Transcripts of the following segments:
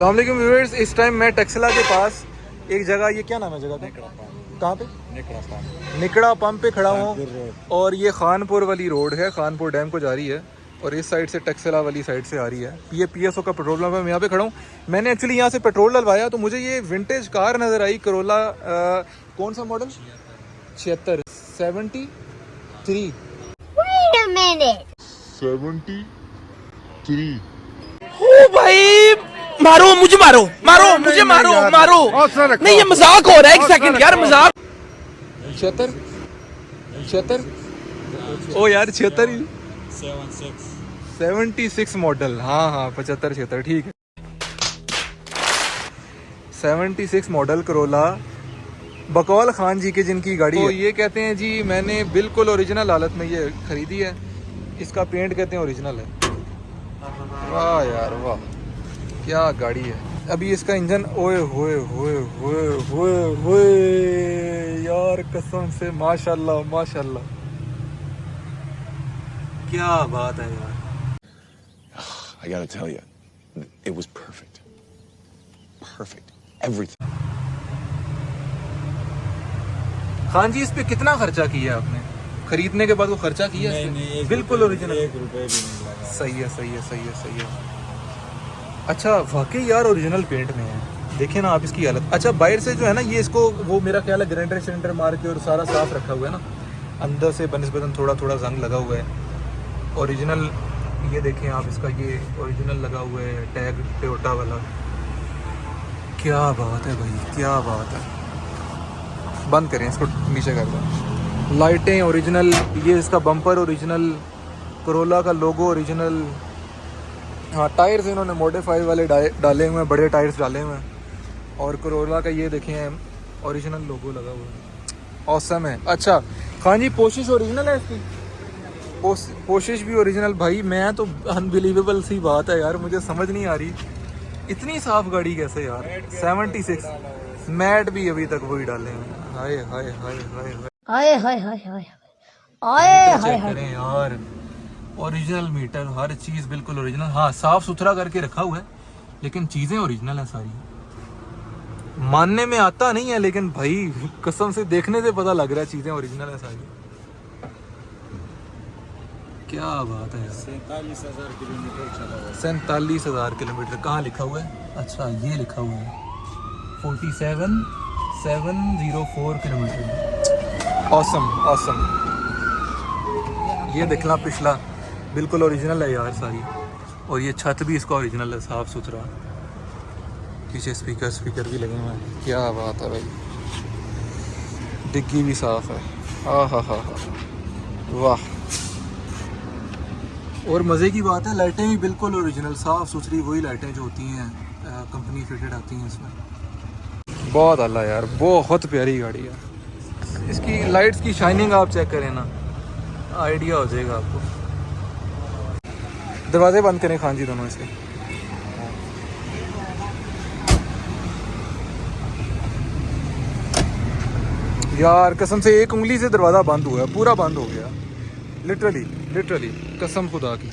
अस्सलाम वालेकुम व्यूअर्स, इस टाइम मैं टेक्सला के पास एक जगह, ये क्या नाम है जगह का, कहाँ पे, निकड़ा पंप पे खड़ा हूँ। और ये खानपुर वाली रोड है, खानपुर डैम को जा रही है और इस साइड से टेक्सला वाली साइड से आ रही है। ये PSO का पेट्रोल पंप है, मैं यहाँ पे खड़ा हूँ। मैंने एक्चुअली यहाँ से पेट्रोल डलवाया तो मुझे ये विंटेज कार नज़र आई, करोला कौन सा मॉडल, 76 73 73। ओ भाई, मारो मुझे, मारो मारो मुझे, मारो मारो। नहीं, ये मजाक हो रहा है, एक सेकंड यार, मजाक। 76 ओ यार 76 76 मॉडल, हाँ 75 76 ठीक है। 76 मॉडल करोला, बकौल खान जी के जिनकी गाड़ी है। तो ये कहते हैं जी मैंने बिल्कुल ओरिजिनल हालत में ये खरीदी है, इसका पेंट कहते हैं ओरिजिनल है। वाह यार वाह, क्या गाड़ी है। अभी इसका इंजन, ओए होए होए होए होए होए यार, कसम से माशाल्लाह माशाल्लाह, क्या बात है यार। I gotta tell you, it was perfect. Perfect. Everything. Khan जी इस पे कितना खर्चा किया आपने खरीदने के बाद? वो खर्चा किया नहीं, बिल्कुल ओरिजिनल, 1 रुपए भी नहीं लगा। सही है सही है सही है सही है। अच्छा वाकई यार ओरिजिनल पेंट में है, देखिए ना आप इसकी हालत। अच्छा बाहर से जो है ना ये, इसको वो मेरा ख्याल है ग्राइंडर सिलेंडर मार के और सारा साफ रखा हुआ है ना, अंदर से बनिस्बतन थोड़ा थोड़ा जंग लगा हुआ है। ओरिजिनल ये देखें आप, इसका ये ओरिजिनल लगा हुआ है, टैग टोयोटा वाला। क्या बात है भाई, क्या बात है। बंद करें इसको, नीचे कर दें। लाइटें ओरिजिनल, ये इसका बम्पर ओरिजिनल, करोला का लोगो ओरिजिनल। हाँ टायर्स इन्होंने मॉडिफाई वाले डाले हुए हैं, बड़े टायर्स डाले हुए हैं। और करोला का ये देखें ओरिजिनल लोगो लगा हुआ है, ऑसम है। अच्छा खान जी पोशिश ओरिजिनल है इसकी, पोशिश भी ओरिजिनल। भाई मैं तो अनबिलीवेबल सी बात है यार, मुझे समझ नहीं आ रही इतनी साफ गाड़ी कैसे यार। 76 मैट भी अभी तक वही डाले हैं। हाय हाय हाय हाय हाय आए हाय हाय हाय आए हाय चेक करें यार, ओरिजिनल मीटर, हर चीज़ बिल्कुल ओरिजिनल। हाँ साफ सुथरा करके रखा हुआ है लेकिन चीज़ें ओरिजिनल है सारी। मानने में आता नहीं है लेकिन भाई कसम से देखने से पता लग रहा है चीज़ें ओरिजिनल है सारी। क्या बात है यार। 47,000 किलोमीटर चला हुआ। 47,000 किलोमीटर। कहाँ लिखा हुआ है? अच्छा ये लिखा हुआ है 47,704 किलोमीटर। Awesome awesome. ये देखना पिछला बिल्कुल ओरिजिनल है यार सारी। और ये छत भी इसका ओरिजिनल है, साफ़ सुथरा। पीछे स्पीकर भी लगे हुए हैं। क्या बात है भाई, डिग्गी भी साफ़ है। हा वाह। और मज़े की बात है लाइटें भी बिल्कुल ओरिजिनल, साफ़ सुथरी, वही लाइटें जो होती हैं कंपनी फिटेड आती हैं इसमें। बहुत आला यार, बहुत प्यारी गाड़ी है। इसकी लाइट्स की शाइनिंग आप चेक करें ना, आइडिया हो जाएगा आपको। दरवाजे बंद करें खान जी दोनों इसके। यार कसम से एक उंगली से दरवाज़ा बंद हुआ है, पूरा बंद हो गया, लिटरली कसम खुदा की।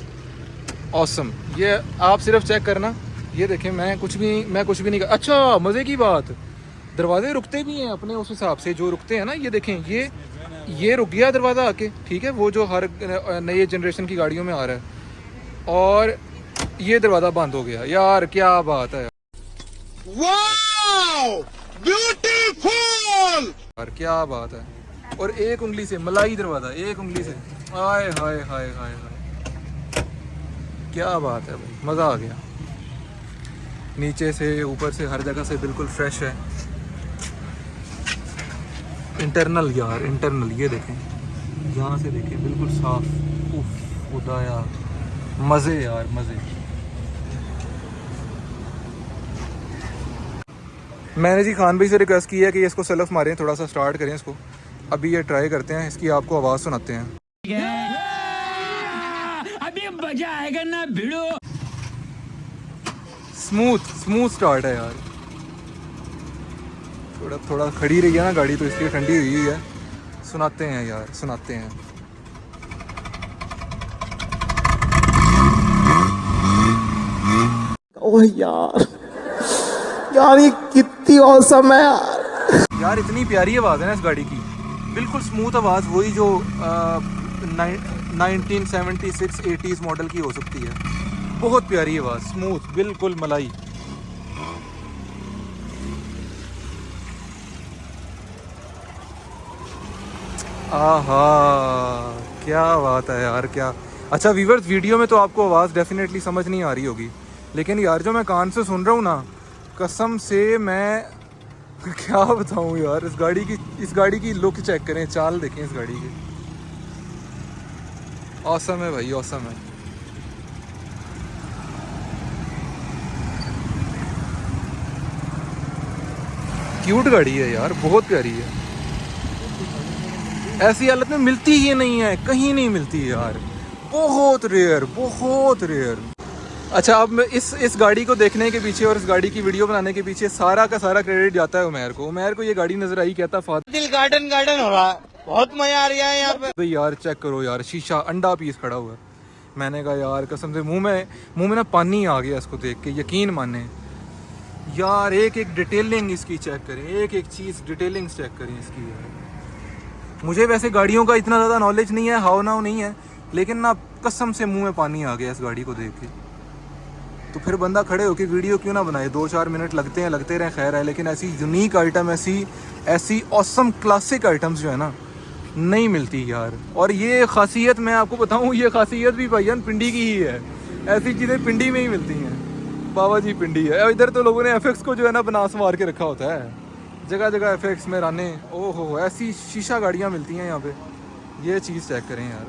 ऑसम। ये आप सिर्फ चेक करना, ये देखें, मैं कुछ भी नहीं कर। अच्छा मज़े की बात, दरवाजे रुकते भी हैं अपने उस हिसाब से जो रुकते हैं ना। ये देखें, ये रुक गया दरवाज़ा आके, ठीक है, वो जो हर नए जनरेशन की गाड़ियों में आ रहा है। और ये दरवाज़ा बंद हो गया। यार क्या बात है वाओ, ब्यूटीफुल यार, क्या बात है। और एक उंगली से मलाई दरवाज़ा, एक उंगली से। हाय हाय हाय हाय हाय, क्या बात है भाई, मज़ा आ गया। नीचे से ऊपर से हर जगह से बिल्कुल फ्रेश है। इंटरनल यार, इंटरनल ये देखें, यहाँ से देखें बिल्कुल साफ। उफ खुदा यार, मज़े यार मज़े। मैंने जी खान भाई से रिक्वेस्ट की है कि इसको सेल्फ मारें, थोड़ा सा स्टार्ट करें इसको। अभी ये ट्राई करते हैं, इसकी आपको आवाज़ सुनाते हैं। अभी मजा आएगा ना भिड़ो। स्मूथ स्टार्ट है यार। थोड़ा खड़ी रही है ना गाड़ी तो इसलिए ठंडी हुई है। सुनाते हैं यार, सुनाते हैं। ओह यार यार ये कितनी औसम है यार। यार इतनी प्यारी आवाज़ है ना इस गाड़ी की, बिल्कुल स्मूथ आवाज़, वही जो 1976 80s मॉडल की हो सकती है। बहुत प्यारी आवाज़, स्मूथ, बिल्कुल मलाई। आहा क्या बात है यार, क्या अच्छा व्यूअर्स, वीडियो में तो आपको आवाज़ डेफिनेटली समझ नहीं आ रही होगी, लेकिन यार जो मैं कान से सुन रहा हूँ ना, कसम से मैं क्या बताऊँ यार। इस गाड़ी की लुक चेक करें, चाल देखें इस गाड़ी की, ऑसम है भाई, ऑसम है। क्यूट गाड़ी है यार, बहुत प्यारी है। ऐसी हालत में मिलती ही नहीं है, कहीं नहीं मिलती यार, बहुत रेयर, बहुत रेयर। अच्छा अब मैं इस गाड़ी को देखने के पीछे और इस गाड़ी की वीडियो बनाने के पीछे सारा का सारा क्रेडिट जाता है उमैर को। उमैर को ये गाड़ी नजर आई, कहता फादर दिल गार्डन गार्डन हो रहा है, बहुत मजा आ रहा है यहाँ पे। भाई यार चेक करो यार, शीशा अंडा पीस खड़ा हुआ है। मैंने कहा यार कसम से मुंह में ना पानी आ गया इसको देख के, यकीन माने यार। एक एक डिटेलिंग इसकी चेक करें, एक एक चीज़ डिटेलिंग चेक करें इसकी यार। मुझे वैसे गाड़ियों का इतना ज़्यादा नॉलेज नहीं है, हाव नाव नहीं है, लेकिन ना कसम से मुंह में पानी आ गया इस गाड़ी को देख के। तो फिर बंदा खड़े होकर वीडियो क्यों ना बनाए, 2-4 मिनट लगते रहे, खैर है, लेकिन ऐसी यूनिक आइटम, ऐसी ऑसम क्लासिक आइटम्स जो है ना, नहीं मिलती यार। और ये खासियत मैं आपको बताऊं, ये खासियत भी भाईजान पिंडी की ही है। ऐसी चीज़ें पिंडी में ही मिलती हैं, बाबा जी पिंडी है। इधर तो लोगों ने एफएक्स को जो है ना बना संवार के रखा होता है, जगह जगह एफएक्स में राने, ओहो ऐसी शीशा गाड़ियाँ मिलती हैं यहाँ पे। ये चीज़ चेक करें यार।